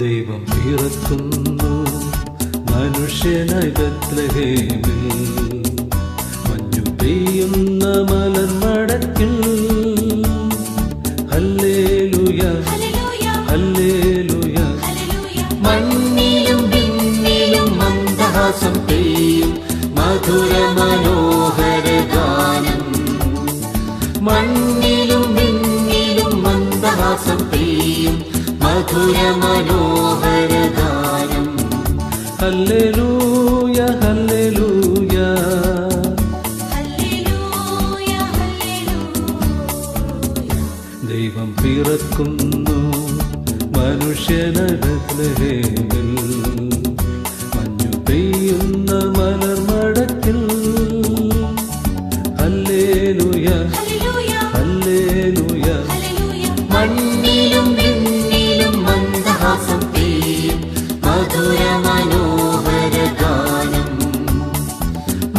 ദൈവം പിറക്കുന്നു മനുഷ്യനായി ബത്ലഹേമിൽ, മഞ്ഞു പെയ്യുന്ന മലർമടക്കിൽ. Hallelujah hallelujah. മണ്ണിലും വിണ്ണിലും മന്ദഹാസം പെയ്യും മധുര മനോഹര ഗാനം. മണ്ണിലും വിണ്ണിലും മന്ദഹാസം പെയ്യും മധുര മനോഹര ഗാനം. Hallelujah hallelujah. ദൈവം പിറക്കുന്നു മനുഷ്യനായി ബത്ലഹേമിൽ, മഞ്ഞു പെയ്യുന്ന മലർമടക്കിൽ. Hallelujah hallelujah. മണ്ണിലും വിണ്ണിലും മന്ദഹാസം പെയ്യും മധുര മനോഹര ഗാനം.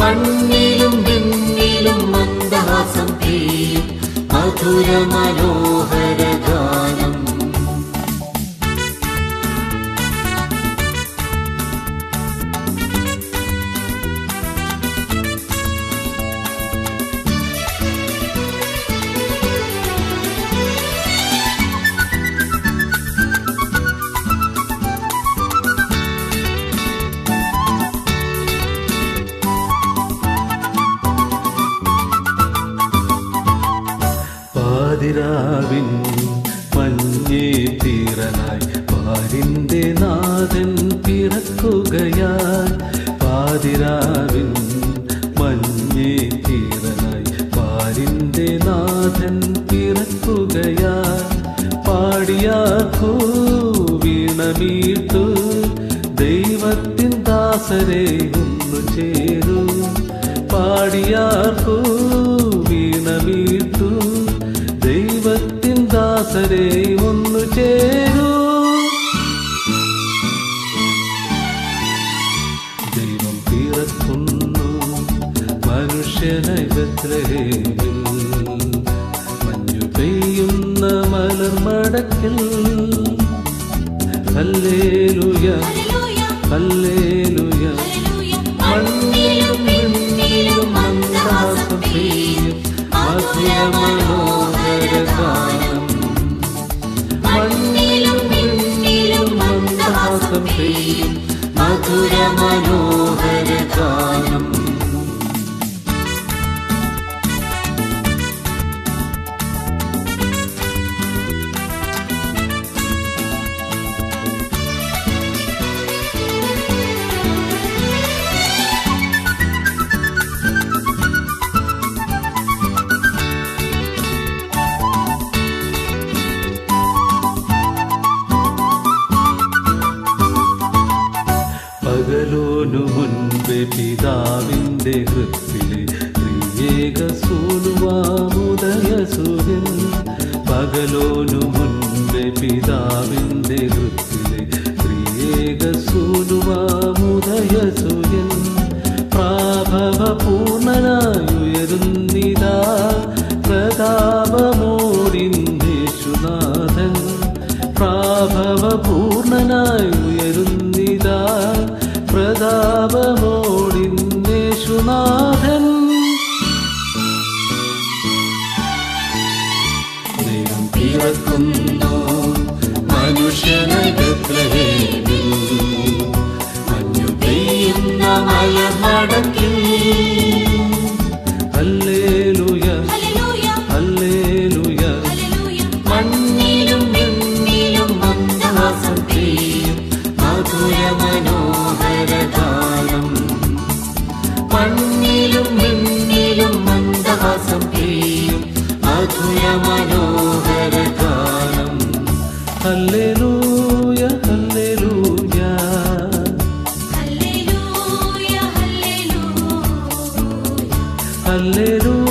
മണ്ണിലും വിണ്ണിലും മന്ദഹാസം പെയ്യും മധുര മനോഹര ഗാനം. പാതിരാവിൻ മഞ്ഞേ തീരനായി പാരിന്റെ നാഥൻ പിറക്കുകയാൽ. പാതിരാവിൻ മഞ്ഞേ തീരനായി പാരിന്റെ നാഥൻ പിറക്കുകയാൽ. പാടിയാക്കൂ വീണമീട്ടു ദൈവത്തിൻ ദാസരെ ഒന്നു ചേരൂ. പാടിയാക്കൂ വീണമീട്ടു ദൈവത്തിൻ ദാസരെ ഒന്നു ചേരൂ. ദൈവം പിറക്കുന്നു മനുഷ്യനായി ബത്ലഹേമിൽ, മഞ്ഞു പെയ്യുന്ന മലർമടക്കിൽ. Hallelujah hallelujah. മണ്ണിലും വിണ്ണിലും മന്ദഹാസം പെയ്യും മധുര മനോഹര ഗാനം. മണ്ണിലും വിണ്ണിലും മന്ദഹാസം പെയ്യും മധുര മനോഹര ഗാനം. പകലോനു മുൻപേ പിതാവിന്റെ ഹൃത്തിലെ ത്രിയേക സൂനുവാമുദയസൂര്യൻ. പകലോനു മുൻപേ പിതാവിന്റെ ഹൃത്തിലെ ത്രിയേക സൂനുവാമുദയസൂര്യൻ. പ്രാഭവപൂർണനായി ഉയരുന്നിതാ പ്രതാപമോടിന്നേശുനാഥൻ. പ്രാഭവപൂർണനായി ഉയരുന്നിതാ പ്രതാപമോടിന്നേശുനാഥൻ. ദൈവം പിറക്കുന്നു മനുഷ്യനായി ബത്ലഹേമിൽ, മഞ്ഞു പെയ്യുന്ന മലർമടക്കിൽ. Hallelujah hallelujah. മണ്ണിലും വിണ്ണിലും മന്ദഹാസം പെയ്യും മധുര മനോഹര ഗാനം. മണ്ണിലും വിണ്ണിലും മന്ദഹാസം പെയ്യും മധുര മനോഹര ഗാനം. Hallelujah hallelujah. ഹല്ലേലൂയ